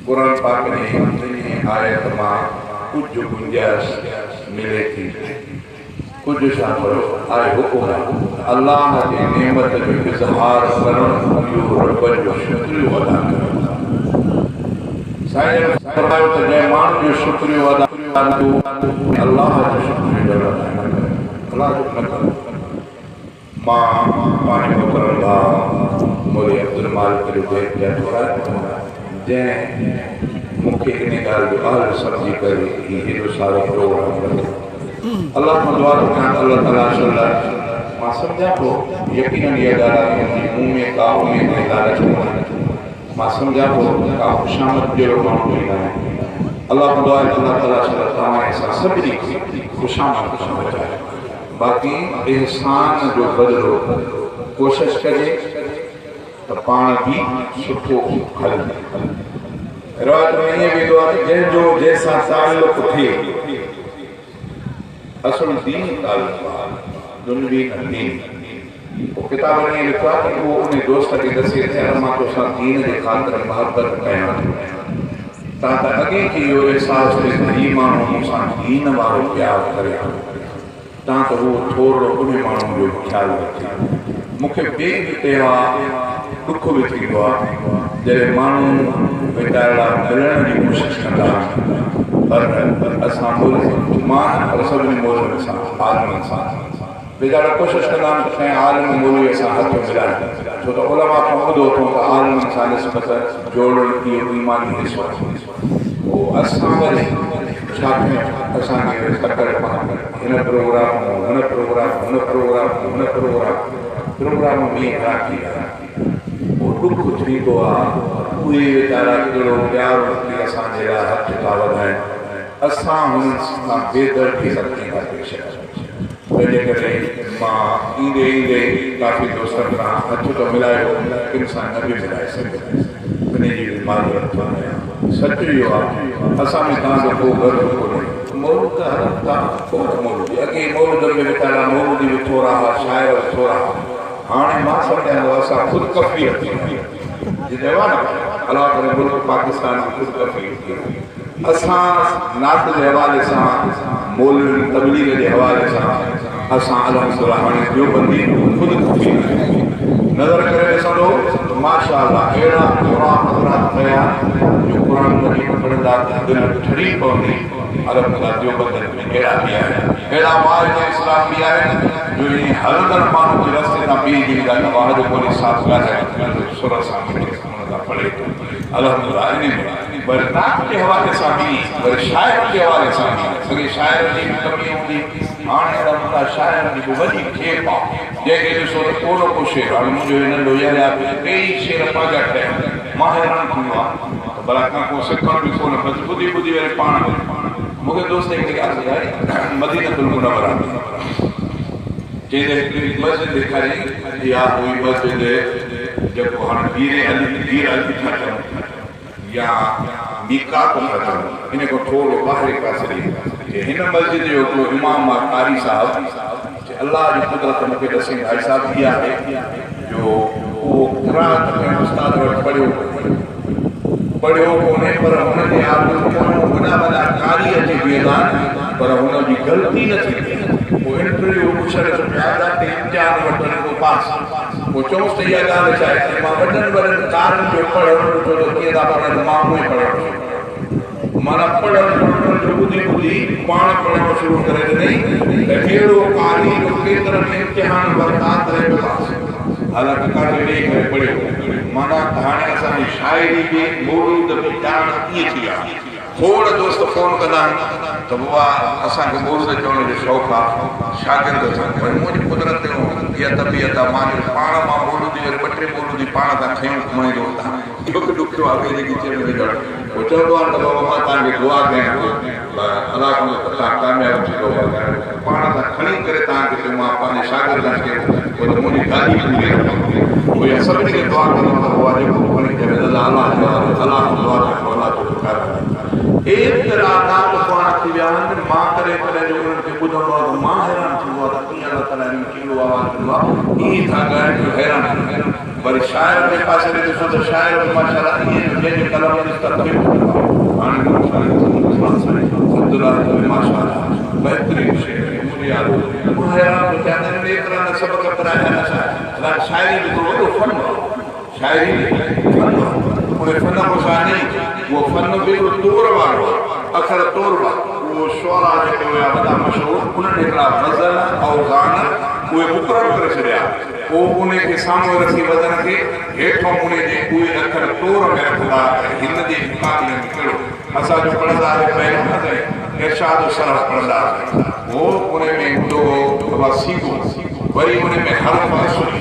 कुरान पाक में आयत में कुछ गुंजाइश मिले थी कुछ शामिल आए हुक्म अल्लाह की नेमत जो इजहार करण यो रब जो शुक्रिया अदा करण साईं फरमायो त जंहिं माण्हू जो शुक्रिया अदा कयो अल्लाह जो शुक्रिया अदा कयो अल्लाह जो न कयो मां पाणी मोकिलण भाउ मोली अब्दुल मालिक जो देख जा जंहिं मूंखे इन ॻाल्हि जो ॻाल्हि सम्झी करे ही हेॾो सारो प्रोग्राम कयो अल्लाह मां दुआ थो कयां अल्लाह ताला सल्ला मां सम्झां थो यकीनन इहा ॻाल्हि मुंहिंजे मुंहुं में का उमेद ऐं लालच कोन्हे मां सम्झां थो का ख़ुशामद जहिड़ो माण्हू बि न आहे अल्लाह मां दुआ अल्लाह ताला सल्ला तव्हां असां सभिनी खे ख़ुशामद पहुचाए बाक़ी एहसान जो बदिलो कोशिशि कजे त पाण बि सुठो हलंदे रात में ये भी दुआ जंहिंजो जैसा ताल्लुक़ थिए असल दीन ताल्लुक़ दुनिया का दीन वो किताब में लिखा कि वो उन्हें दोस्त के दसे थे अरमा तो सा दीन के खातिर मोहब्बत कया ताता अगे की यो एहसास थे ई माण्हू सा दीन वारो प्यार करे ता तो वो थोड़ो उन्हें माण्हू जो ख्याल रखे मूंखे बे त्योहार दुख भी थींदो आहे जॾहिं माण्हू वीचारा मिलण जी कोशिशि कंदा पर असां मां पर सभिनी मोलनि सां आलमनि सां वीचारा कोशिशि कंदा आहिनि त कंहिं आलम मोलीअ सां हथ मिलाइनि छो त उलमा खां ॿुधो अथऊं त आलमनि सां निस्बत जोड़ण इहो ईमानी हिसो आहे पोइ असां वरी छा कयूं असांखे तकड़ पवंदा हिन प्रोग्राम हुन प्रोग्राम हुन प्रोग्राम हुन प्रोग्राम में राखी दुख थींदो आहे उहे वीचारा कहिड़ो प्यार वठी असांजे लाइ हथ था वधाइनि असां हुननि सां बेदर्दी सभिनी खां पेश तंहिंजे करे मां ईंदे ईंदे काफ़ी दोस्तनि सां हथ थो मिलायो किन सां न बि मिलाए सघे उन जी माज़रत थो कयां सच इहो आहे असां में तव्हांजो को गर्व कोन्हे मौलूद हलनि था खोड़ मौलूद अॻे मौलूद में वीचारा मौलूदी बि थोरा हुआ शाइर बि थोरा हुआ हाणे मां सम्झां असां ख़ुदि कफ़ी थी अलाह करे मुल्क पाकिस्तान में ख़ुदि कफ़ी असां नात जे हवाले सां मौलवी तबलीग जे हवाले सां असां अल्हम्दुलिल्लाह हाणे देवबंदी ख़ुदि कफ़ी नज़र करे ॾिसंदो माशाअल्लाह अहिड़ा क़ुरान हज़रात कया जो क़ुरान मजीद पढ़ंदा दिलि ठरी पवंदी अल्हम्दुलिल्लाह देवबंदनि में अहिड़ा बि आहिनि अहिड़ा वारिद इस्लाम बि आहिनि जो ईअं हलंदड़ माण्हू जे रस्ते तां ॿी जी ॻाल्हि वाहिद कोन्हे साफ़ ॻाल्हाए सुर सां पढ़े थो अल्हम्दुलिल्लाह इन में वरी नात जे हवाले सां बि वरी शाइर जे हवाले सां बि सॼे शाइर जी बि कमी हूंदी हाणे अहिड़ा शाइर जी बि वॾी खेप आहे जंहिंखे ॾिसो त को न को शेर हाणे मुंहिंजो हिन लोहिया टे ई शेर पंहिंजा ठहिया मां हैरान थींदो आहे त भला खां को सिखण बि कोन बसि ॿुधी ॿुधी वरी पाण मूंखे दोस्त हिकिड़ी ॻाल्हि ॿुधाई मदीनतुल मुनव्वरा चईंदे हिकिड़ी मस्जिद ॾेखारी इहा हुई मस्जिद जेको हाणे वीर अली था चवनि या मीकात था चवनि इन खां थोरो ॿाहिरि पासे ॾे हिन मस्जिद जो हिकिड़ो इमाम आहे कारी साहिबु अल्लाह जी कुदरत मूंखे ॾसी भाई साहिबु इहा आहे जो उहो क़ुरान में उस्ताद वटि पढ़ियो कोन्हे पर हुनजे आॻिते वॾा वॾा कारी अची बीहंदा आहिनि पर हुनजी ग़लती न थींदी पोइ इंटरव्यू पुछण ते इम्तिहान वठनि पोइ पास पोइ चऊंसि त इहा ॻाल्हि छा आहे मां वॾनि वॾनि कारनि जो पढ़णु ॾिठो त कीअं था पढ़नि मां उहो ई पढ़णु माना पढ़णु ॿुधी ॿुधी पाण पढ़णु शुरू करे ॾिनई त अहिड़ो कारी जो केतिरनि इम्तिहान बर्बाद करे पास हालांकि काॾे ॾेई करे पढ़ियो माना हाणे असांजी शाइरी बि मौलूद बि ॼाण कीअं थी आहे खोड़ दोस्त फोन कंदा आहिनि त बाबा असांखे मौलूद चवण जो शौक़ु आहे शागिर्द सां पर मुंहिंजी कुदरत इहा तबियत आहे मां पाण मां मौलूदी वरी ॿ टे मौलूदी पाण था खयूं घुमाईंदो ॾुख ॾुखियो आहे जेकी चवण विझणु पोइ चवंदो आहे त बाबा मां तव्हांखे दुआ कयां थो अलाह तव्हां कामयाबु थींदो पाण सां खणी करे तव्हांखे चयो मां पंहिंजे शागिर्दनि खे पोइ त मुंहिंजी गाॾी पूरी पोइ इहा सभिनी खे दुआ कंदो त उहा जेको खणी करे अलाह दुआ एतिरा नाम पाण थी विया आहिनि मां करे जो उन्हनि खे ॿुधंदो आहे त मां हैरान थींदो आहे त कीअं अलाह ताला कीअं आवाज़ ॾिनो आहे ईअं था ॻाइनि जो हैरान वरी शायर के पास ॾिसो त शायर माशाअल्लाह ईअं जंहिंजे कलम ॾिस त थिए हाणे अब्दुल्ला माशाअल्लाह बहितरीन शेर मुझे याद हो हैरान हो जाते हैं एतिरा न सबक पढ़ाया असां शायरी जो वॾो फन शायरी फन उन फन को सा नहीं वो फन भी तौर वारो अखर तौर वो शुरा जेके हुआ वॾा मशहूर उन्हनि हिकिड़ा गज़ल ऐं गाना उहे मुक़ररु करे छॾिया पोइ उन खे साम्हूं रखी वज़न खे हेठों उन जे उहे अखर तौर में रखंदा हिन जे मुक़ाबले में कहिड़ो असांजो पढ़ंदा पहिरियों न साईं इरशाद सरफ पढ़ंदा वो उन में हूंदो हो सीधो वरी उन में हरफ असुली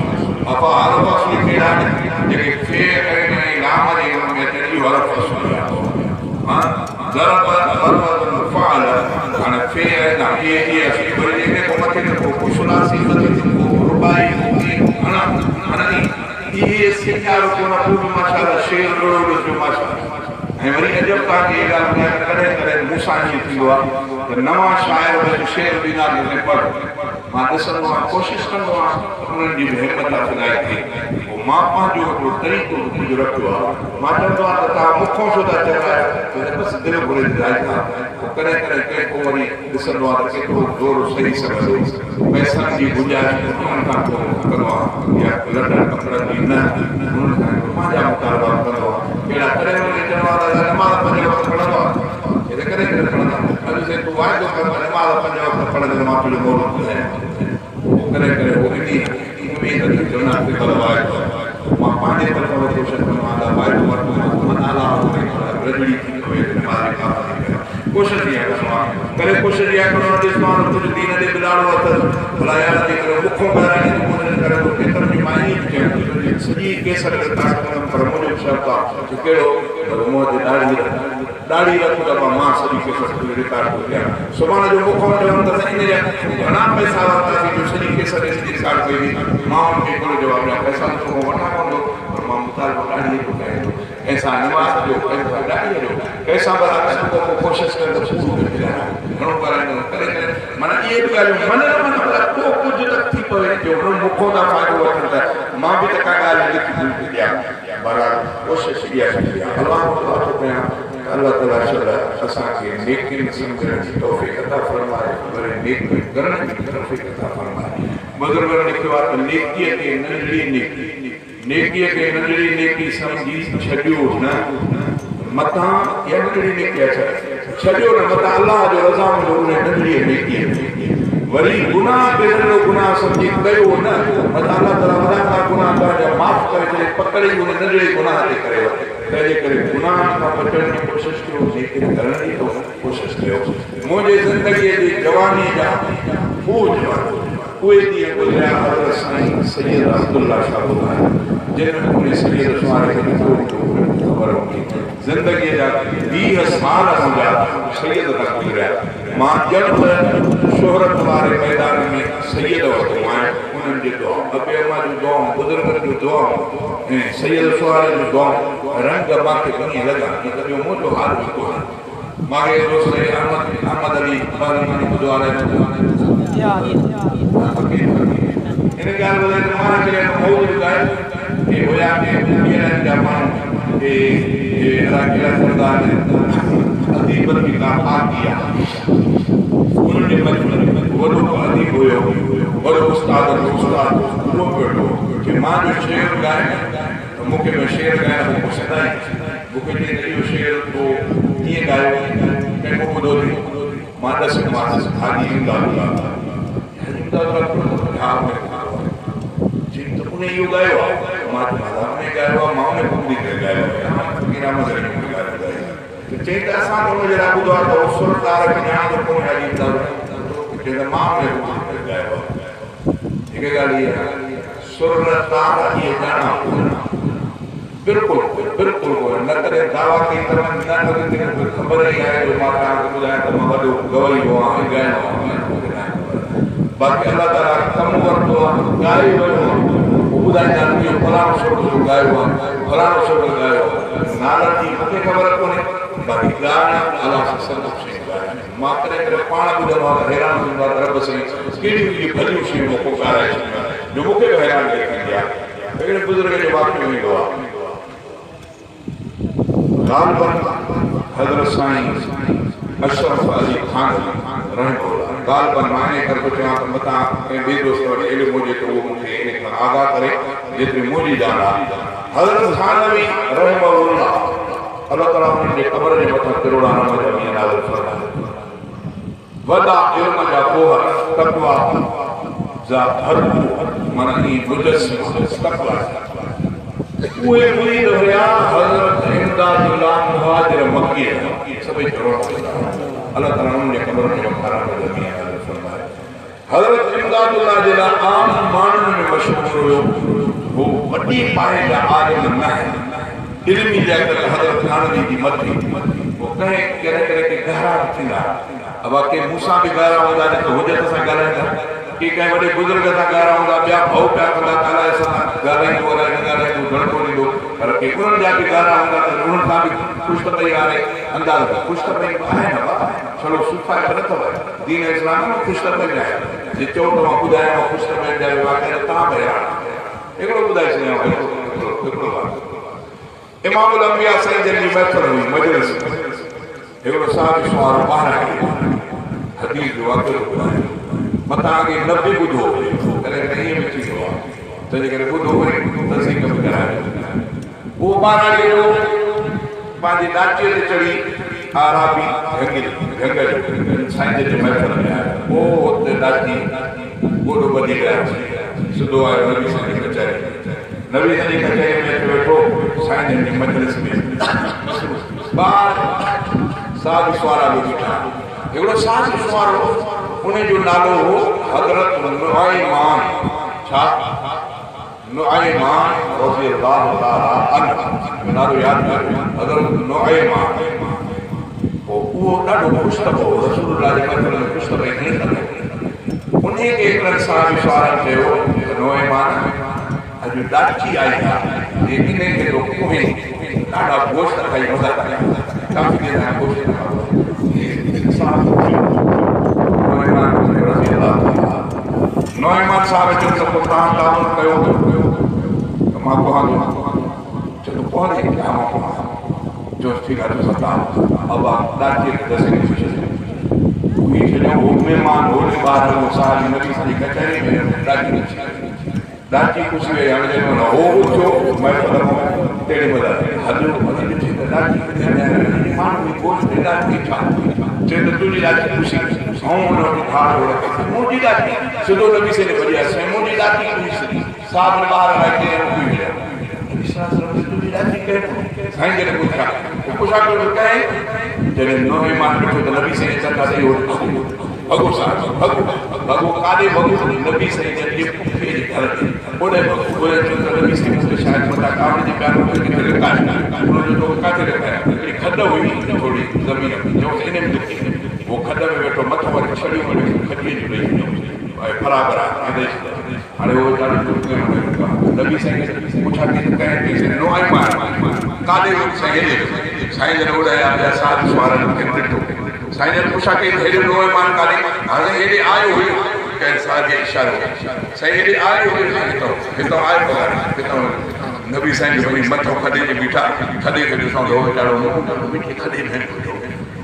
अफा हरफ असुली कहिड़ा जेके फे करे ऐं लाम जे उन में अचनि हरफ असुली हां ज़रब फ़अल हाणे फे ना ये असुली वरी इन को मथे को कुशलासी मथे को रुबाई हना हनी ये सिंगार को न पूरो माशाअल्लाह शेर रोड जो माशाअल्लाह ऐं वरी अजब तव्हांखे इहा ॻाल्हि ॿुधायां कॾहिं मूंसां ईअं थींदो आहे त नवां शाइर वरी शेर ॾींदा आहिनि पढ़ मां ॾिसंदो आहियां कोशिशि कंदो आहियां उन्हनि जी बि हिमत अफ़ज़ाई थिए पोइ मां पंहिंजो हिकिड़ो तरीक़ो कुझु रखियो आहे मां चवंदो आहियां त तव्हां मूंखां छो था चवायो बसि दिलि घुरे ॿुधाए था पोइ कॾहिं कॾहिं कंहिं वरी ॾिसंदो आहे त केतिरो ज़ोर सही सघंदो पैसनि जी गुंजाइश उन्हनि खां पोइ कंदो आहे या लटनि कपिड़नि जी न उन्हनि खां पंहिंजा मुतालबा कंदो आहे कहिड़ा कॾहिं वरी चवंदो आहे नमाज़ 5 वक़्त पढ़ंदो आहे करे पढ़ंदा अॼु से तूं वाइदो कर नमाज़ 5 वक़्त पढ़ंदे मां तुंहिंजो मोड़ो ॿुधायां करे उहो इन उमेद ते चवंदा ते भला वाइदो मां पंहिंजे तरफ़ां कोशिशि कंदो आहियां वाइदो वठो अला रजड़ी थी पवे नमाज़ कोशिशि इहा कंदो आहियां करे कोशिशि इहा कंदो आहियां ॾिसंदो आहियां तुंहिंजे दीन ॾे बिलाड़ो अथसि भला यार थी करे मुखों ॻाल्हाइण जी कोशिशि करे थो केतिरनि जी मां ईअं चयां सॼी केसर रिकार्ड कंदमि पर मुंहिंजो शर्त आहे कहिड़ो मूं ते ॾाढी रख त मां सॼी केसर रिकार्ड थो कयां सुभाणे जो मुखों चवनि त इन जा घणा पैसा वरितासीं जो सॼी केसर रिकार्ड कई हुई मां हुनखे हिकिड़ो जवाबु ॾियां पैसा त सुठो वठां पवंदो पर मां मुतालबो ॾाढी थो कयां ऐसा नमाज़ जो ॾाढी जो पैसा भला कोशिशि करे त पूरो घणो कराईंदो करे माना इहे बि ॻाल्हियूं मन न मन को कुझु न थी पवे जो मुखों था फ़ाइदो वठनि त मां बि त का ॻाल्हि लिखी भुलिजी ॾियां बराबरि कोशिशि इहा थींदी आहे अलाह ताला थो कयां अल्लाह ताला शला असांखे नेकिन सम्झण जी तौफ़ीक़ अता फरमाए वरी नेकी करण जी तौफ़ीक़ अता फरमाए बुज़ुर्गनि लिखियो आहे त नेकीअ खे नंढड़ी नेकी सम्झी छॾियो न मथां या नंढड़ी नेकी छॾियो न मथां अलाह जो रज़ा जो उन नंढड़ी नेकीअ वरी गुनाह बेरो गुनाह सम्झी कयो न मथां अल्लाह ताला वॾा गुनाह तव्हांजा माफ़ करे छॾे पकड़े उन नंढड़े गुनाह ते करे तंहिंजे करे गुनाह खां बचण जी कोशिशि कयो नेकी करण जी कोशिशि कयो मुंहिंजे ज़िंदगीअ जी जवानी जा उहे ॾींहं गुज़रिया हज़रत साईं सैयद अब्दुल्ला शाह ॿुधाया जिन उन सैयद सुवारे खे ख़बर हूंदी ज़िंदगीअ जा 20 साल मुंहिंजा सैयद तक गुज़रिया मां जब शोहरत वारे मैदान में सैयद वरितो आहियां उन्हनि जे दुआ अबे अम्मा जूं दुआऊं बुज़ुर्गनि जूं दुआऊं ऐं सैयद सुवारे जूं दुआऊं रंग मूंखे घणी लॻा मतिलबु इहो मुंहिंजो हाल बि कोन्हे मांखे दोस्त अहमद अली बानी ॿुधो आहे इन ॻाल्हि ॿुधाए त मां खे मौज ॿुधाए कि हुया के ॿीहरनि जा माण्हू के अलाकिला कंदा आहिनि अदीबनि जी का आकी आहे उन्हनि जे मजमूअ में वॾो अदीब हुयो वॾो उस्ताद उहो वेठो कि मां जो शेर ॻाए त मूंखे बि शेर ॻाइण में पसंदि आहे मूंखे चई त इहो शेर पोइ कीअं ॻायो कंहिं ॿुधो अथई मां ॾसमांसि हाजी इमदाद उन इहो ॻायो आहे मां उन ॻायो आहे मां उन बुंदी करे ॻायो आहे चई त असां त उन जहिड़ा ॿुधो आहे त सुरतार खे ॼाणंदो कोन्हे हाजी इमदाद चई त मां उन बुंदी करे ॻायो आहे हिकु ॻाल्हि इहा सुरतार इहे ॼाणा बिल्कुलु कोन्हे न करे दावा कई त ख़बर ई आहे जो मां तव्हांखे ॿुधायां त मां वॾो गवाईंदो आहियां ॻाइणो आहे बाक़ी अल्लाह ताला कमु वरितो आहे ॻाए वियो आहे ॿुधाईंदा आहिनि इहो फलाणो शोर ॻायो आहे फलाणो शोर ॻायो आहे नालनि जी मूंखे ख़बर कोन्हे बाक़ी ॻाइण अलाह सां सभु शयूं ॻाल्हाइनि मां कॾहिं कॾहिं पाण ॿुधंदो आहियां हैरान थींदो आहे त रब साईं कहिड़ियूं इहे भलियूं शयूं मूंखे ॻाल्हाए छॾियूं जो मूंखे बि हैरान थींदी आहे अहिड़े बुजुर्ग जो वाक़ियो ईंदो आहे गालबन हज़रत साईं अशरफ अली खान रहमतुल्लाह गालबन माने कर को चवां त मतां ऐं ॿिए दोस्त वटि इल्मु हुजे त उहो मूंखे इन खां आगाह करे जेतिरी मुंहिंजी ॼाण आहे हज़रत थानवी रहमतुल्लाह अल्लाह ताला उन्हनि जे क़बर जे मथां करोड़ा रहमत मींहं नाज़िल फरमाए वॾा इल्म जा पोहर तक़वा जा भरपूर माना ई मुजस्सिम तक़वा उहे मुरीद हुया हज़रत इमदादुल्लाह मुहाजिर मक्की सभई करोड़ अल्लाह ताला उन्हनि जे क़बर जे मथां रहमत मींहं नाज़िल फरमाए हज़रत इमदादुल्लाह जे लाइ आम माण्हुनि में मशहूर हुयो वो वॾी पाए जा आलिम न आहे इल्मी जा करे हज़रत थानवी जी मथी वो कहे के गहरा थींदा अब के मूसा भी गहरा हूंदा त हुजत सां ॻाल्हाईंदा कि कंहिं वॾे बुज़ुर्ग सां ॻाल्हाईंदा हूंदा ॿिया भउ पिया कंदा अलाए सां ॻाल्हाईंदो अलाए न ॻाल्हाईंदो घणो कोन ईंदो पर के उन्हनि जा बि ॻाल्हा हूंदा त उन्हनि सां बि ख़ुशि त पई हाणे अंदाज़ ख़ुशि त पई आहे न छड़ो सुफ़ाए न अथव दीन इस्लाम में ख़ुशि त पई आहे जे चओ तव्हां ॿुधायो ख़ुशि त पई जाए वाक़ई तव्हां बि हैरान हिकिड़ो ॿुधाए छॾियां हिकिड़ो इमामुल अंबिया साईं जन जी महफ़िल हुई मजलिस हिकिड़ो साहिब सुवाल ॿाहिरि हदीस जो वाक़ियो ॿुधायो मथां अॻे न बि ॿुधो करे ईअं बि थींदो आहे तंहिंजे करे ॿुधो वरी तस्दीक बि करायो उहो ॿारहां जो पंहिंजी नाचीअ ते चढ़ी आराबी ढंग जो साईं जे महफ़िल में आयो पोइ हुते नाची गोॾो ॿधी विया सिधो आयो नबी साईं जी कचहरी नबी साईं जी कचहरी में अची वेठो साईं जी मजलिस में ॿार साधु सुवारा बि बीठा हिकिड़ो साधु सुवारो उनजो नालो हो हज़रत नुआइमान छा नुआइमान रज़ियल्लाहु ताला अन्हु नालो यादि कयो हज़रत नुआइमान उहो ॾाढो ख़ुशि त हो रसूलुल्लाह जे मथां ख़ुशि त भई हीअं कंदो उन खे हिकिड़े साहिब सुवारनि चयो नुआइमान अॼु ॾाची आई आहे जे इन खे तो कोई ॾाढा गोश्त खाई मज़ा कया काफ़ी देर खां गोश्त नौइमान साहब चयो त पोइ तव्हां ताउन कयो त मां पहुंचो चयो त पहुंचे क्या मां पहुंचा जो ठीक आहे सता अब आप दाची दसे उही छॾियो हो महिमान होले ॿार हो साहिब नबी साईं कचहरी में दाची खुशी हुई हाणे जॾहिं हो उथियो महफ़िल तेॾे महिल हलियो वञी ॾिठे त दाची माण्हू गोश्त दाची छा चए त तुंहिंजी दाची खुशी ऐं हुन ठाड़ मुंहिंजी दाची सिधो नबी साईं ने भॼिया साईं मुंहिंजी दाची खुशी साहिब ॿार लाइ चई तुंहिंजी दाची कहिड़ो साईं जॾहिं पुछा पुछा कयो कहे जॾहिं नवे मां ॾिठो त नबी साईं चंदा साईं भॻो साहिब भॻो काॾे भॻो नबी साईं जन जे पुठे जे घर ते ओॾे भॻो नबी साईं मूंखे शायदि मथां कावड़ जी प्यारो किथे लिकाए उन्हनि जो किथे लिकाया हिकिड़ी खॾ हुई थोरी ज़मीन में जो इन में लिखी वो खॾ में वेठो मथो वरी छड़ियूं वरी खॾीअ जूं ॾेई बराबरि आहे हाणे उहो ॾाढो नबी साईं पुछा कंहिं नुआइमान काॾे साईं साईं जन उड़ाया पिया साधु सुवारनि खे ॾिठो साईं जन पुछा कई हेॾे नुआइमान काॾे हाणे हेॾे आयो हुयो कंहिं साहिब खे इशारो साईं हेॾे आयो हुयो हितां आयो हितां नबी साईं जो वरी मथो खॾे जे बीठा खॾे खे ॾिसूं त ॾाढो मिठी खॾे में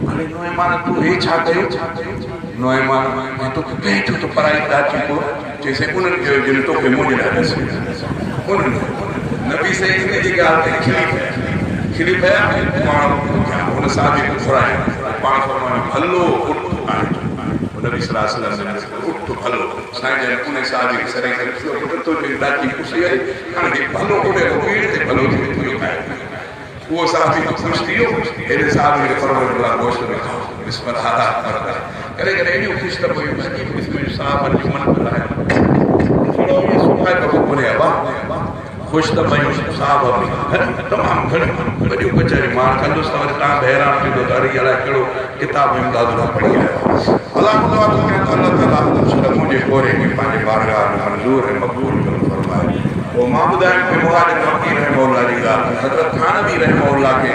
हाणे नुआइमान तूं हे छा कयो नुआइमान तोखे कंहिं चयो त पराई दाची को चइसि उन्हनि चयो जिन तोखे मुंहिंजे लाइ ॾिसी उन्हनि नबी साईं इन जी ॻाल्हि ते खिली पिया माण्हू हुन साहिब खे घुरायो पाण फरमायो हलो उठ नबी सल्लल्लाहु अलैहि वसल्लम उठ भलो साईं जन उन साहिब खे सरे करे तो जो ॾाढी ख़ुशी आहे हाणे भलो उड़े पीड़ ते भलो थी वियो वो साहिब ख़ुशि थी वियो हेॾे साहिब खे फरमायो गोश्त में खाओ बिस्मिल्लाह करे करे एॾियूं ख़ुशि त पई साहिब जो मन बुलायो थोरो इहो सुखाए त घुरे वाह ख़ुशि त पई साहिब तमामु घणियूं वॾियूं कचहरी मां कंदुसि त वरी तव्हां हैरान थींदो त अरे अलाए कहिड़ो किताब इमदादुल्लाह पढ़ी आयो अल्लाह ताला मुंहिंजे कोरे खे पंहिंजे बारगाह में मंज़ूर ऐं मक़बूल करे फरमाए पोइ मां ॿुधायां कि मुहाजिर मक्की रहमतुल्लाह जी ॻाल्हि हज़रत थानवी रहमतुल्लाह खे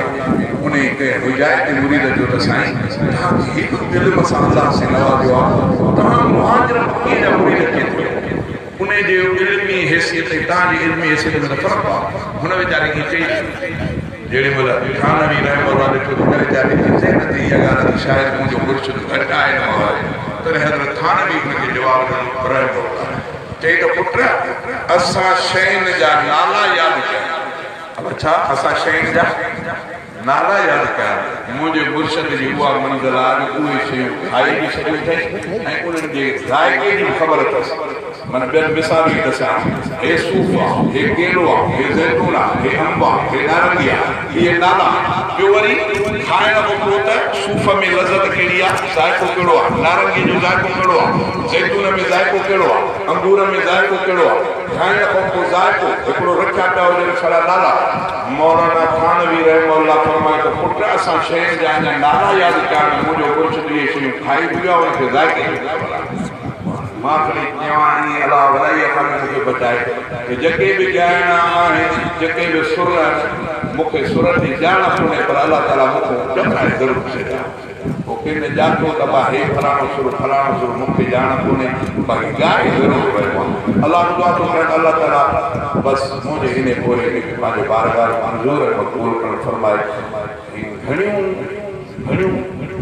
उन खे हिदायत मुरीद जो त साईं तव्हांखे हिकु इल्म सां अल्लाह से नवाज़ियो आहे तव्हां मुहाजिर मक्की जा मुरीद कीअं थियो उन उन्हें जो इल्मी हैसियत ताजी इल्मी हैसियत में फर्क आहे हुन वीचारे खे चई जेड़ी मोला थानवी रहमतुल्लाह ने तो वीचारे खे चई न थी अगर शायद मुझो मुर्शिद घटाए न हो तो हज़रत थानवी उनके जवाब ॾिनो रहमतुल्लाह चई तो पुट असा शैन जा नाला याद कया अच्छा असा शैन जा नाला याद कया मुझे मुर्शिद जी हुआ मंजिल आज उहे शयूं खाई भी छॾियूं अथई ऐं उन्हनि जे ज़ाइक़े जी ख़बर अथसि मन ॿियनि मिसाल ई दसां हे सूफ़ आहे हे केलो आहे हे ज़ैतून आहे हे अंब आहे हे नारंगी आहे इहे नाला ॿियो वरी खाइण खां पोइ त सूफ़ में लज़त कहिड़ी आहे ज़ाइक़ो कहिड़ो आहे नारंगी जो ज़ाइक़ो कहिड़ो आहे ज़ैतून में ज़ाइक़ो कहिड़ो आहे अंगूर में ज़ाइक़ो कहिड़ो आहे खाइण खां पोइ ज़ाइक़ो हिकिड़ो रखिया पिया हुजनि छड़ा नाला मौलाना थानवी रहमतुल्लाह फरमाए त पुट असां शयुनि जा अञा नाला यादि कया मुंहिंजो कुझु इहे शयूं खाई बि विया हुनखे ज़ाइक़े मां खणी चवां अलाह वॾाई खां मूंखे बचाए कि जेके बि ॻाइणा आहिनि जेके बि सुर मूंखे सुर जी ॼाण कोन्हे पर अलाह ताला मूंखे चङाई ज़रूरु छॾिया पोइ कंहिं ॼातो त मां हे फलाणो सुर मूंखे ॼाण कोन्हे बाक़ी ॻाए ज़रूरु वियो आहे अलाह दुआ थो कयां अलाह ताला बसि मुंहिंजे हिन पोरे खे पंहिंजे बारगाह मंज़ूर ऐं मक़बूल करणु फरमाए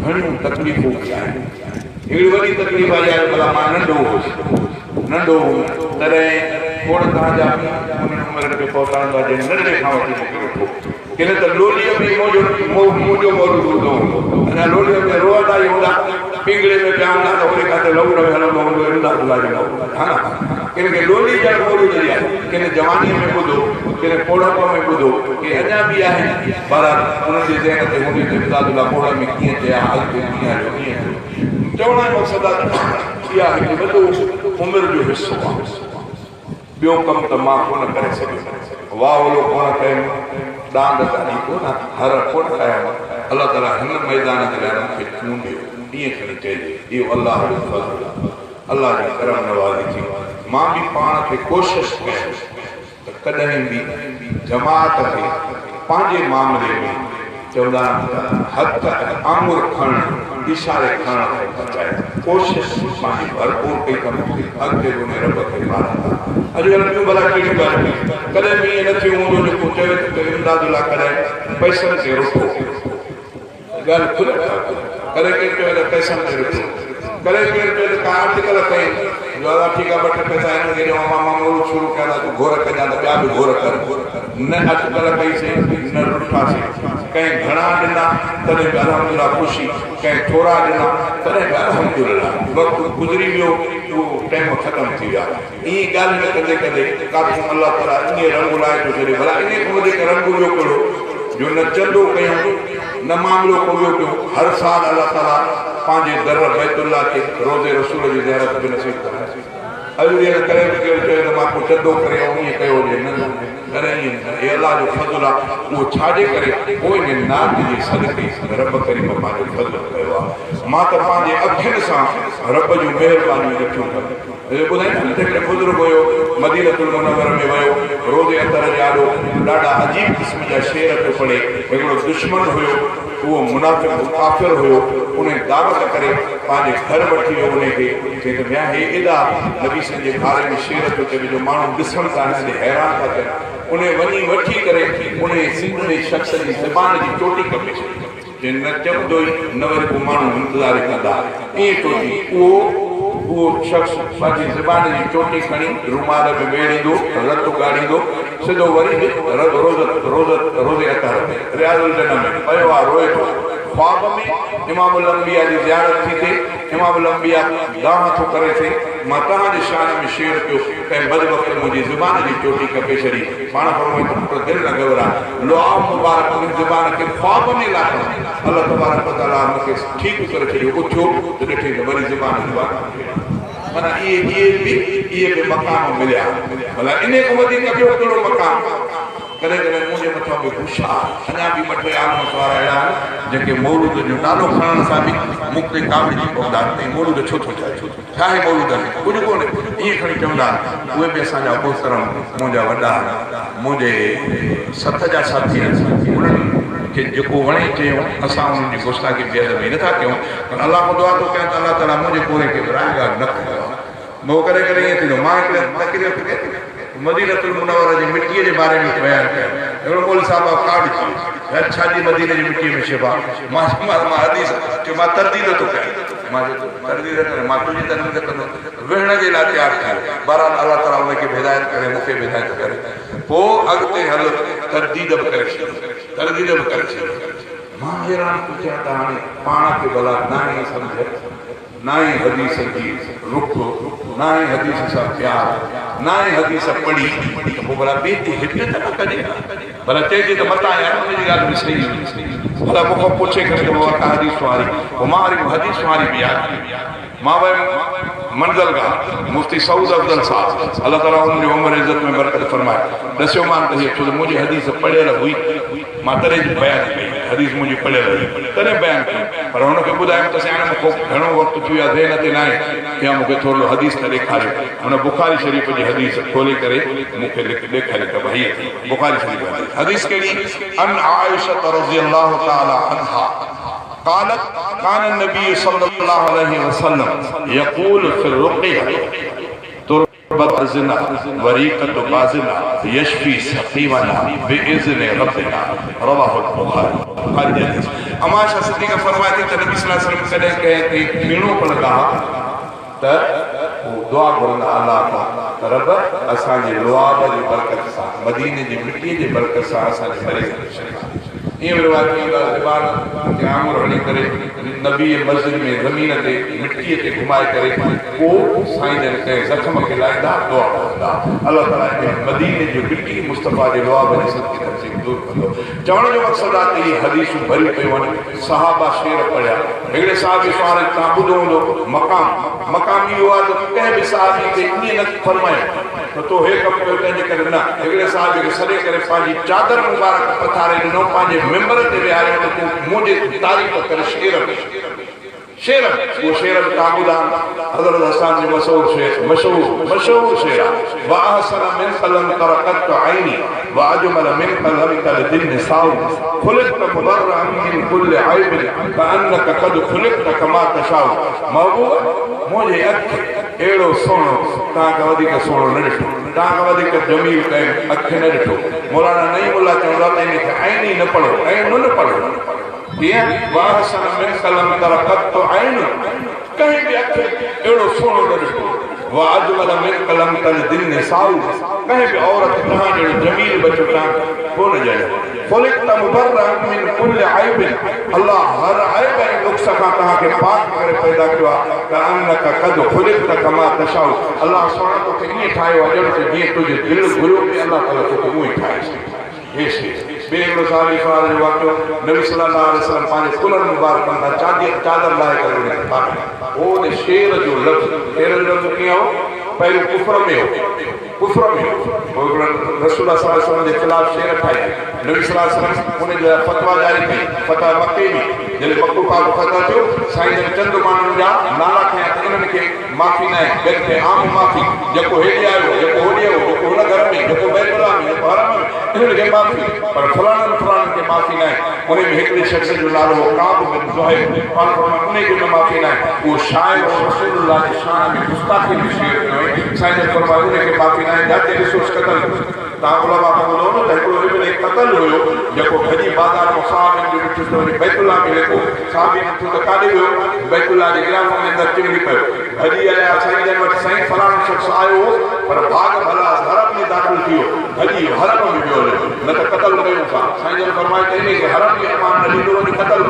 घणियूं तकलीफ़ूं बि आहिनि हिकिड़ी वॾी तकलीफ़ आहे यार भला मां नंढो हुउसि तॾहिं खोड़ तव्हांजा उन उमिरि खे पहुचाईंदो आहे जंहिं नंढे खां वठी मूंखे ॾिठो किन त लोलीअ में मुंहिंजो मौजूदु हूंदो अञा लोलीअ में रोअंदा ई हूंदा पिंगड़े में पिया हूंदा त उन किथे लहू में हलंदो हूंदो इमदाद ॾिनो हा न किन खे लोली जा मौजूदु आहे किन जवानीअ में ॿुधो किन पोड़प में ॿुधो के अञा बि आहिनि पर उन्हनि जे ज़हन ते हूंदी त इमदाद पोड़ में कीअं थिया अॻिते कीअं हलियो कीअं चवण जो मक़सदु आहे इहा हिकु वॾो उमिरि जो हिसो आहे ॿियो कमु त मां कोन करे सघियुमि वावलो कोन कयुमि डांड काॾी कोन हर कोन कयुमि अलाह ताला हिन मैदान जे लाइ मूंखे चूंडियो ईअं खणी चइजे इहो अलाह जो फज़्ल आहे अलाह जी करम नवाज़ी थी मां बि पाण खे कोशिशि कयमि त कॾहिं बि जमात खे पंहिंजे मामले में चवंदा हथ आंगुर खणणु इशारे खणण खे बचाए कोशिशि पंहिंजी भरपूर कई कमु अॻिते उन रब खे मारंदा अॼुकल्ह ॿियूं भला कहिड़ियूं ॻाल्हियूं कॾहिं बि ईअं न थियो हूंदो जेको चवे त इमदादुल्ला कॾहिं पैसनि ते रुको ॻाल्हि खुले कॾहिं केरु चवे त पैसनि ते रुको कॾहिं केरु चवे त का आर्टिकल कई जो अला ठीकु आहे ॿ टे पैसा हिननि खे ॾियूं मां मामूल शुरू कया त घोर कया त ॿिया बि घोर कर न अॼुकल्ह कईसीं न रुठासीं कंहिं घणा ॾिना तॾहिं बि अल्हम्दुलिल्लाह ख़ुशी कंहिं थोरा ॾिना तॾहिं बि अल्हम्दुलिल्लाह वक़्तु गुज़री वियो उहो टाइम ख़तमु थी विया ईअं ॻाल्हि न कंदे कंदे काफ़ी अलाह ताला ईअं रंग लाए थो छॾे भला इन खां वधीक रंग ॿियो कहिड़ो जो न चंदो कयूं न मामिलो को ॿियो कयूं हर साल अलाह ताला पंहिंजे दर बैतुल्लाह खे रोज़े रसूल जी ज़ियारत बि नसीब कराए अॼु ॾींहुं करे बि केरु चए त मां को चंदो करे ईअं कयो हुजे न करे ईअं न हे अलाह जो फज़्ल आहे उहो छाजे करे पोइ इन नात जे सदके रब करीम पंहिंजो फज़्ल कयो आहे मां त पंहिंजे अखियुनि सां रब जूं महिरबानियूं ॾिठियूं अथनि ॿुधाईंदुमि हिकिड़े बुज़ुर्ग हुयो मदीनतुल मुनव्वर में वियो रोज़े अंदर ॼाॾो ॾाढा अजीब क़िस्म जा शेर पियो पढ़े हिकिड़ो दुश्मन हुयो उहो मुनाफ़िक़ काफ़िर हुयो उन दावत करे पंहिंजे घर वठी वियो उनखे चई त मिया हे एॾा नबी सिंह जे बारे में शेर पियो चए जो माण्हू ॾिसण था हिन हैरान था थियनि उन वञी वठी करे उन सिंध शख़्स जी ज़बान जी चोटी कपे छॾी न चवंदो ई न वरी को माण्हू इंतज़ार कंदा ईअं चोटी उहो शख़्स पंहिंजी ज़बान जी चोटी खणी रुमाल में वेड़ींदो रत उगाड़ींदो सिधो वरी रोज़े अतर में रियाज़ुल जन्नह में पियो आहे रोए थो ख्वाब में इमामुल अंबिया जी ज़ियारत थी थिए इमामुल अंबिया दाह थो करे थे मां तव्हांजे शान में शेर पियो कंहिं बद वक़्तु मुंहिंजी ज़ुबान जी चोटी कपे छॾी पाण फरमाए त दिलि न घबरा लुआब मुबारक मुंहिंजी ज़ुबान खे ख्वाब में लाथो अलाह तबारक व तआला मूंखे ठीकु करे छॾियो उथियो त ॾिठे त वरी ज़ुबान माना इहे बि मक़ाम मिलिया भला इन खां वधीक ॿियो कहिड़ो मक़ाम कॾहिं कॾहिं मुंहिंजे मथां बि होशियार अञा बि ॿ टे आलम वारा अहिड़ा आहिनि जेके मौलूद जो नालो खणण सां बि मुक्ति क़ाबिल जी पवंदा आहिनि मौलूद छो थो चए छा आहे मौलूद में कुझु कोन्हे ईअं खणी चवंदा उहे बि असांजा मोहतरम मुंहिंजा वॾा मुंहिंजे सथ जा साथी आहिनि उन्हनि खे जेको वणे चयूं असां उन्हनि जी गुस्ताखी बेअदबी नथा कयूं पर अलाह को दुआ थो कयां त अलाह ताला मुंहिंजे पूरे खे विराएगा न कयो वो करे करे ये थी मां के तकरीर के मदीनतुल मुनव्वरा जी मिट्टी के बारे में बयान कर एरो मौल साहब कार्ड छी अच्छा जी मदीने की मिट्टी में शिफा मां हदीस के मां तरदीद तो कर मां तरदीद कर मां तुझी तरदीद कर वेहण के ला तैयार थी बहरहाल अल्लाह ताला उनके हिदायत करे मुके हिदायत करे पो अगते हल तरदीद करे मां हैरान पूछा था पाण के भला ना ही समझे ना ही हदीस की रुख ना ही हदीस सा प्यार ना ही हदीस पढ़ी तो भला बेटी हिट त न करे भला चेजे तो मता यार उनजी गाल भी सही भला मुखो पूछे करे वो हदीस वारी वो मारी हदीस वारी भी यार मां वे मंजल का मुफ्ती सऊद अफजल साहब अल्लाह ताला उनकी उम्र इज्जत में बरकत फरमाए दस्यो मान कहिए छो मुझे हदीस पढ़ियल हुई मां तरे बयान कई हदीस मुझे पढ़ियल हुई तरे बयान कई पर उनके बुधायो त सियाने मुखो घणो वक्त थी वियो ज़हन ते नाहे या मुखे थोरो हदीस त ॾेखारे उन बुखारी शरीफ जी हदीस खोले करे मुखे ॾेखारे त भाई बुखारी शरीफ हदीस कहिड़ी अन आयशा रज़ियल्लाहु ताला अन्हा قالت كان النبي صلى الله عليه وسلم يقول في الرقية تربت الزنا وريقة بازنا يشفي سقيمنا بإذن ربنا رواه البخاري اما عائشہ صدیقہ فرماتی کہ نبی صلی اللہ علیہ وسلم کہتے کہتے مینوں پر کہا त दुआ घुरंदा अल्लाह खां रब असांजे लुआब जी बरकत सां मदीने जी मिट्टीअ जी बरकत सां असांजे मरीज़ खे शिफ़ा ईअं रिवायत थींदो आहे ज़बान ते आङुर हणी करे नबी मस्जिद में ज़मीन ते मिट्टीअ ते घुमाए करे पोइ साईं जन कंहिं ज़ख़्म खे लाहींदा दुआ घुरंदा अल्लाह ताला खे मदीने जी मिट्टी मुस्तफ़ा जे लुआब जी सदके तकलीफ़ दूर कंदो चवण जो मक़सदु आहे त इहे हदीसूं भरी पयूं आहिनि सहाबा शेर पढ़िया हिकिड़े साहिब सवाल तव्हां ॿुधो हूंदो मक़ाम इहो आहे त कंहिं बि साहिब खे ईअं न फरमाए त तो हे कमु कयो तंहिंजे करे न हिकिड़े साहिब खे सॾे करे पंहिंजी चादर मुबारक पथारे ॾिनो पंहिंजे मिंबर ते विहारियो त तूं मुंहिंजी तारीफ़ करे शेर वो शेर तव्हां ॿुधा हज़रत हसन जी मशहूर शेर वाहसन मिन कलम तरक़त ऐनी वाजमल मिन कलम कल दिन साउ खुलिक़त मुबर्रअन मिन कुल्ल ऐब कअन्नक क़द खुलिक़त कमा तशाउ महबूब मुंहिंजे अख अहिड़ो सुहिणो तव्हांखां वधीक सुहिणो न ॾिठो तव्हांखां वधीक जमील कंहिं अख न ॾिठो मौलाना नई मुल्ला चवंदा त हिनखे ऐनी न पढ़ो ऐन न पढ़ो कीअं वाहसन मिन कलम तरक़त ऐन कंहिं बि अख अहिड़ो सुहिणो न ॾिठो वाजमल मिन कलम कल दिन साउ कंहिं बि औरत तव्हां जहिड़ो जमील बचो तव्हां कोन ॼणियो खुलिक़त मुबर्रअन मिन कुल्ल ऐब अल्लाह हर ऐब ऐं नुक़्स खां तव्हांखे पाक करे पैदा कयो आहे कअन्नक क़द खुलिक़त कमा तशाउ अल्लाह सोना तोखे ईअं ठाहियो आहे ॼण त जीअं तुंहिंजे दिलि घुरियो पई अल्लाह ताला तोखे उहो ई ठाहे ॿिए हिकिड़ो साहिब सवाल जो वाक़ियो नबी सल्लल्लाहु अलैहि वसल्लम पंहिंजे कुलनि मुबारकनि खां चादर लाहे करे उनखे पाके उन शेर जो लफ़्ज़ कीअं हो पहिरियों कुफर में हो रसूल सल्लल्लाहु अलैहि वसल्लम जे ख़िलाफ़ शेर ठाही नबी सल्लल्लाहु अलैहि वसल्लम उन जा फतवा जारी कई फतवा मके में जॾहिं मको पाक फतवा थियो साईं जन चंद माण्हुनि जा नाला खयां त इन्हनि खे माफ़ी न आहे ॿियनि खे आम माफ़ी जेको हेॾे आयो जेको होॾे आयो जेको हुन घर में जेको बैतुल्लाह में जेको हरम में इन्हनि खे माफ़ी पर फलाणनि खे माफ़ी न आहे उन में हिकिड़े शख़्स जो नालो हो काब बिन ज़ुहैर पाण उनखे बि माफ़ी न आहे उहो शाइर रसूलुल्लाह जी शान में गुस्ताखी में शेर कयो साईं जन फरमायो उनखे माफ़ी न आहे जाते ॾिसो क़तल तव्हां उलमा खां ॿुधो न त हिकिड़ो इब्न क़तल हुयो जेको भॼी बाज़ार में साहिब जो ॾिठो त वरी बैतुल्लाह में वेठो साहिब ॾिठो त काॾे वियो बैतुल्लाह जे गिलाफ़ में अंदरि चिमड़ी पियो भॼी आया साईं जन वटि साईं फलाणो शख़्स आयो हो पर भाग भला हरम में दाख़िल थी वियो भॼी हरम में वियो न त क़तल कयूं था साईं जन फरमाए त इनखे हरम में अमान न ॾींदो वञी क़तल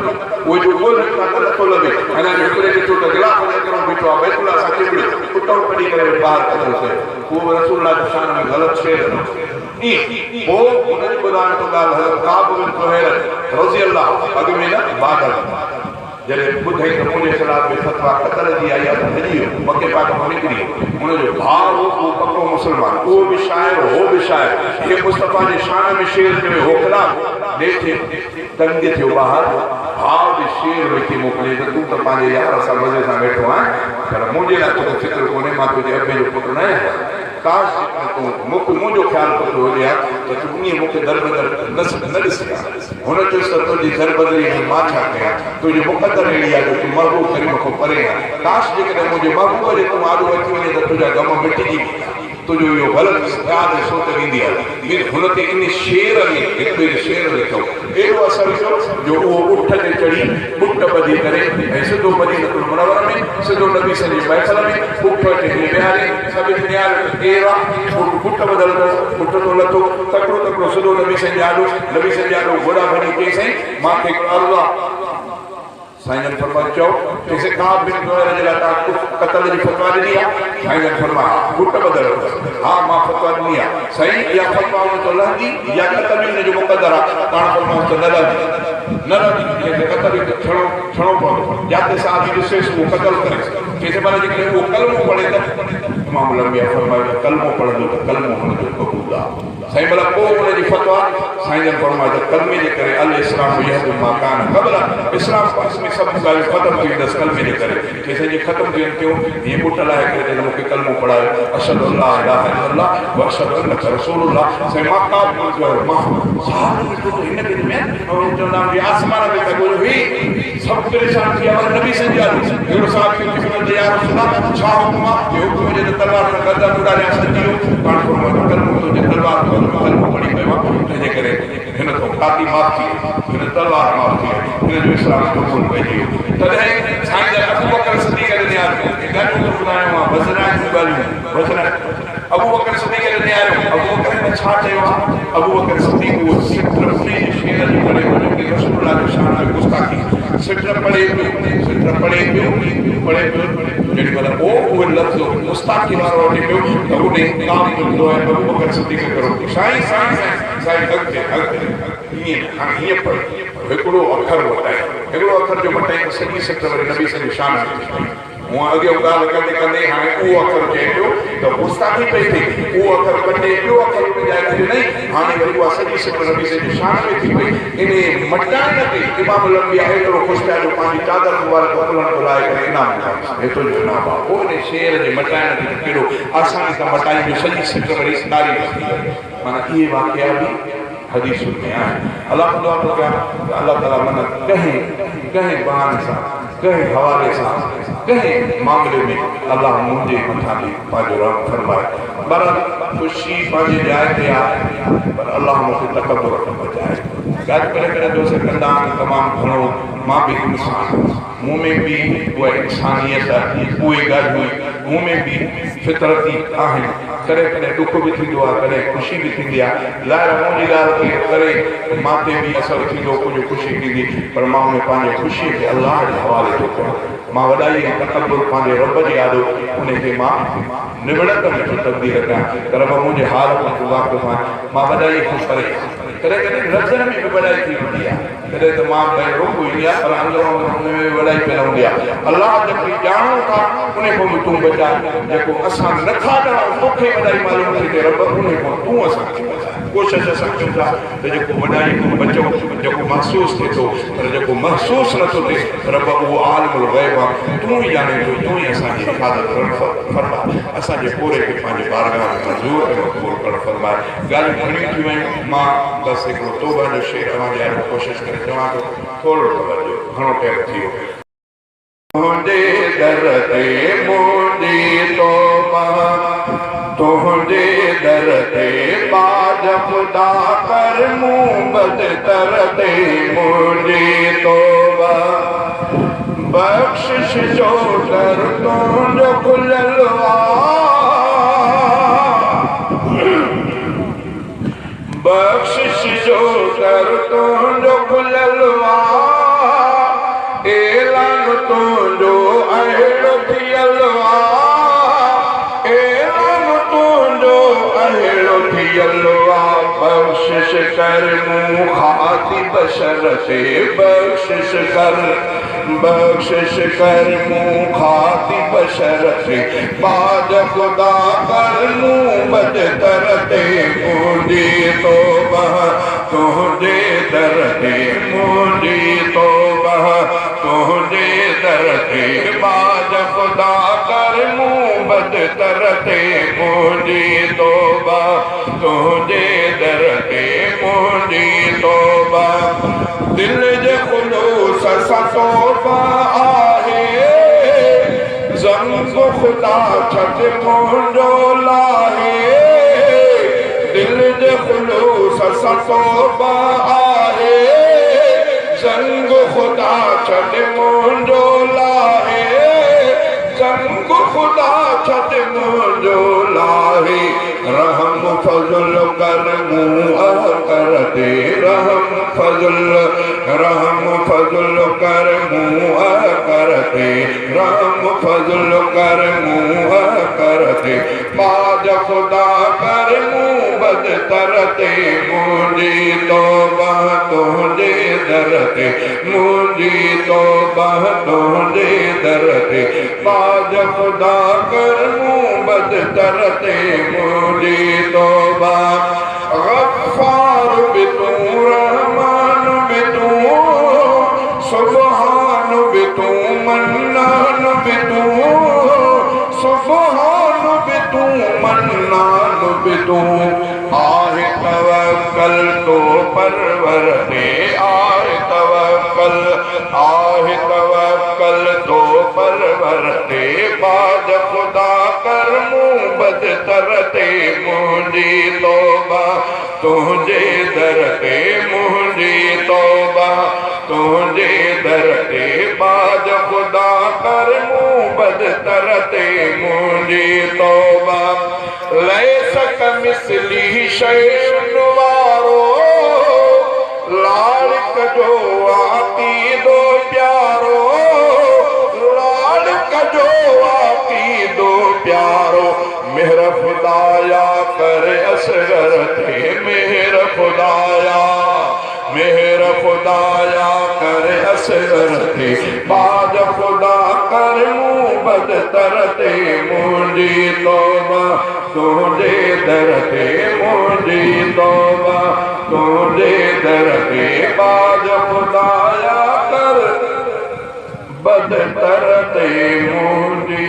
उहो जो ॻोल्ह क़तल नथो लॻे अञा हिकिड़े ॾिठो त गिलाफ़ में एतिरो बीठो आहे बैतुल्लाह सां चिमड़ी कुटो कढी करे ॿाहिरि क़तल कयो उहो रसूलुल्लाह जी शान में ग़लति शेर पोइ उनजी ॿुधाइण थो ॻाल्हि काब बिन ज़ुहैर रज़ियल्लाहु अॻु में न बादल जॾहिं ॿुधई त मुंहिंजे ख़िलाफ़ में फतवा क़तल जी आई आहे त हली वियो मके पाक मां निकिरी हुनजो भाउ हो उहो पको मुस्लमान उहो बि शाइर हो बि शाइर हे मुस्तफ़ा जे शान में शेर कयो हो ख़िलाफ़ ॾेठे तंग थियो ॿाहिरि भाउ बि शेर वेठी मोकिले त तूं त पंहिंजे यार सां मज़े सां वेठो आहीं पर मुंहिंजे लाइ तोखे फिक्र कोन्हे मां तुंहिंजे अबे जो पुटु न आहियां काश तू मुझो ख्याल पतो हुजे त तू ईअं मूंखे दर बदर न ॾिसी हुन चयुसि त तुंहिंजी दर बदरी में मां छा कयां तुंहिंजी मुक़दर अहिड़ी आहे जो तूं महबूब करीम खां परे आहे काश जेकॾहिं मुंहिंजे महबूब जे तूं आॾो अची वञे त तुंहिंजा ग़म मिटिजी तुंहिंजो इहो ग़लति ख़्यालु सोच ईंदी आहे हुन ते इन शेर में हिकु ॿिए शेर लिखो अहिड़ो असरु थियो जो उहो उठ ते चढ़ी ॿुट ॿधी करे ऐं सिधो मदीनतुल मुनव्वर में सिधो नबी सॼी महफ़िल में उठ ते विहारे सभु नियार केरु आहे पुट बदल पुट तो लथो तकिड़ो तकिड़ो सिधो नबी साईं घोड़ा भॼी चई साईं मूंखे अर्ज़ु आहे साईं जन फरमायो चओ जैसे काब बिन ज़ुहैर जे लाइ तव्हां क़त्ल जी फतवा ॾिनी आहे साईं जन फरमायो पुट बदल हा मां फतवा ॾिनी आहे साईं इहा फतवा उन तो लहंदी या क़त्ल बि हुनजो मुक़दर आहे तव्हां फरमायो त न लहंदी क़त्ल छड़ो पवंदो जिते साहब ॾिसेसि उहो क़त्ल करे जंहिंजे महिल जेकॾहिं उहो कलमो पढ़े त इमाम लंबिया फरमायो कलमो पढ़ंदो त कलमो हुनजो क़बूल आहे साईं भला पोइ हुनजी फतवा साईं जन फरमायो त कलमे जे करे अल इस्लाम यहदु मा कान क़ब्ल इस्लाम पास में सभु ॻाल्हियूं ख़तमु थी वेंदसि कलमे जे करे जंहिंसां जे ख़तमु थी वञे थियूं हीअं पुट लाइ करे मूंखे कलमो पढ़ायो अशहदु अल्ला इलाहा इल्लल्लाह व अशहदु अन्नक रसूलुल्लाह साईं मां काब बिन ज़ुहैर मां साहब हिन खे में चवंदा आहिनि आसमान में त ॻोल्हियो ही सभु परेशान थी विया नबी संजी अहिड़ो साहब खे या रसूलल्लाह छा हुकुम आहे हुकुम जे तलवार सां गर्दन उॾारिया सॼी पाण कलमो तुंहिंजे तलवार कलमो पढ़ी पियो आहे तंहिंजे करे हिन खां काती माफ़ थी हिन तलवार माफ़ थी हिन जो इस्लाम क़बूल पइजी वियो तॾहिं साईं जन अबू बकर सिद्दीक़ खे निहारियो ॻाल्हियूं ॿुधायूं आहे वज़नाए जूं ॻाल्हियूं वज़नाए अबू बकर सिद्दीक़ खे निहारियो अबू बकर ने छा चयो आहे अबू बकर सिद्दीक़ उहो सिट शेर जी पढ़े हुनखे रसूलुल्लाह जो शान में गुस्ताखी सिट पढ़े पियो जेॾी महिल उहे लफ़्ज़ गुस्ताखी वारो वठी पियो त उन काम जो आहे अबू बकर सिद्दीक़ करो साईं अॻिते ईअं हाणे हीअं पढ़ हिकिड़ो अखर वटाए हिकिड़ो अखर जो वटाए सॼी सिट वरी नबी सॼी शान हूअं अॻे ॻाल्हि कंदे कंदे हाणे उहो अखर चए पियो त गुस्ताखी पई थिए उहो अखर कढे ॿियो अखर जाए ॾिनई हाणे वरी उहा सॼी सिट नबी सॼी शान में थी पई इन मटाइण ते इमाम लंबिया एतिरो ख़ुशि थिया जो पंहिंजी चादर मुबारक उलण घुराए करे इनाम एतिरो जो इनाम आहे पोइ इन शेर जे मटाइण ते कहिड़ो आसानी सां मटाई जो सॼी सिट वरी कारी थी वई माना इहे वाक़िया बि हदीसुनि में आहिनि अलाह ताला माना कंहिं बहाने सां कंहिं हवाले सां कंहिं मामले में अलाह मुंहिंजे मथां बि पंहिंजो रहम फरमाए पर ख़ुशी पंहिंजे जाइ ते आहे पर अलाह मूंखे तकबर न बचाए ॻाल्हि करे करे दोस्त कंदा आहिनि तमामु घणो मां बि इंसान मूं में बि उहा इंसानियत उहे ॻाल्हियूं मूं में बि फितरती आहिनि कॾहिं कॾहिं ॾुख बि थींदो आहे कॾहिं ख़ुशी बि थींदी आहे ॿाहिरि मुंहिंजी ॻाल्हि खे करे मां ते बि असरु थींदो कुझु ख़ुशी थींदी पर मां उन पंहिंजे ख़ुशीअ खे अलाह जे हवाले थो कयां मां वॾाई ऐं तकबुर पंहिंजे रब जी आॾो उनखे मां निबड़त में थो तब्दील कयां त रब मुंहिंजे हाल खां तूं वाक़िफ़ आहीं मां वॾाई खां परे कॾहिं कॾहिं लफ़्ज़नि में बि वॾाई थी वेंदी आहे कॾहिं त मां भई रोक ईंदी आहे पर अंदरो हुन में वॾाई पियल हूंदी आहे अलाह जेको ॼाणूं था उन खां बि तूं बचा जेको असां नथा ॼाणूं तोखे वॾाई मालूम थी थिए रब उन खां तूं असांखे बचा कोशिशि असां कयूं था त जेको वॾाई खां बचूं जेको महसूसु थिए थो पर जेको महसूसु नथो थिए रब उहो आलिमुल ग़ैब आहे तूं ई ॼाणे थो तूं ई असांजी हिफ़ाज़त फरमा असांजे पूरे खे पंहिंजे बारगाह में मंज़ूर ऐं मक़बूल करणु फरमाए ॻाल्हियूं घणियूं थी वियूं मां बसि हिकिड़ो तौबा जो शेर तव्हांजे आॾो कोशिशि करे चवां थो थोरो तवजो घणो टाइम थी वियो तुंहिंजे दर ते मुंहिंजी तौबा तुंहिंजे दर ते बाज खुदा कर मूं बदतर ते मुंहिंजी तौबा बख़्शिश जो दर तुंहिंजो खुलियल बख़्शिश जो दर तुंहिंजो खुलियल ऐलान तुंहिंजो अहिड़ो थियल ऐलान तुंहिंजो अहिड़ो थियल बख़्शिश कर मूं ख़ाती बशर ते बख़्शिश कर मूं ख़ाती बशर ते बाज खुदा कर मूं बदतर ते मुंहिंजी तौबा तुंहिंजे दर ते मुंहिंजी तौबा तुंहिंजे दर ते बाज खुदा कर मूं बदतर तरते मुंहिंजी तौबा तुंहिंजे दर ते मुंहिंजी तौबा दिल जे खुलूस सां तौबा आहे ज़ंग खुदा छॾ मुंहिंजो लाहे दिल जे खुलूस सां तौबा आहे ज़ंग खुदा छॾ मुंहिंजो लाहे ज़ंग खुदा छॾ मुंहिंजो लाहे रहम फज़ल कर मूं कर दे रहम फज़ल कर मूं कर दे रहम फज़ल कर मूं कर दे बाज खुदा कर मूं बदतर ते मुंहिंजी तौबा तुंहिंजे दर ते मुंहिंजी तौबा तुंहिंजे दर ते बाज खुदा कर मूं बदतर ते मुंहिंजी तौबा गफ़ार बि तूं रहमान बि तूं सुबहान बि तूं मन्नान बि तूं सुबहान बि तूं मन्नान बि तूं आहे तवक्कल तो परवर ते आहे तवक्कल तो परवर ते बाज खुदा कर मूं बदतर ते मुंहिंजी तौबा तुंहिंजे दर ते मुंहिंजी तौबा तुंहिंजे दर ते बाज खुदा कर मूं बदतर ते मुंहिंजी तौबा लैस कमिसली शैन वारो लाड़क जो आक़ीदो प्यारो लाड़क जो आक़ीदो प्यारो मेहर खुदाया कर असगर थे मेहर खुदाया कर असगर थे बाज खुदा कर मूं बदतर ते मुंहिंजी तौबा तुंहिंजे दर ते मुंहिंजी तौबा तुंहिंजे दर ते बाज खुदाया कर बदतर ते मुंहिंजी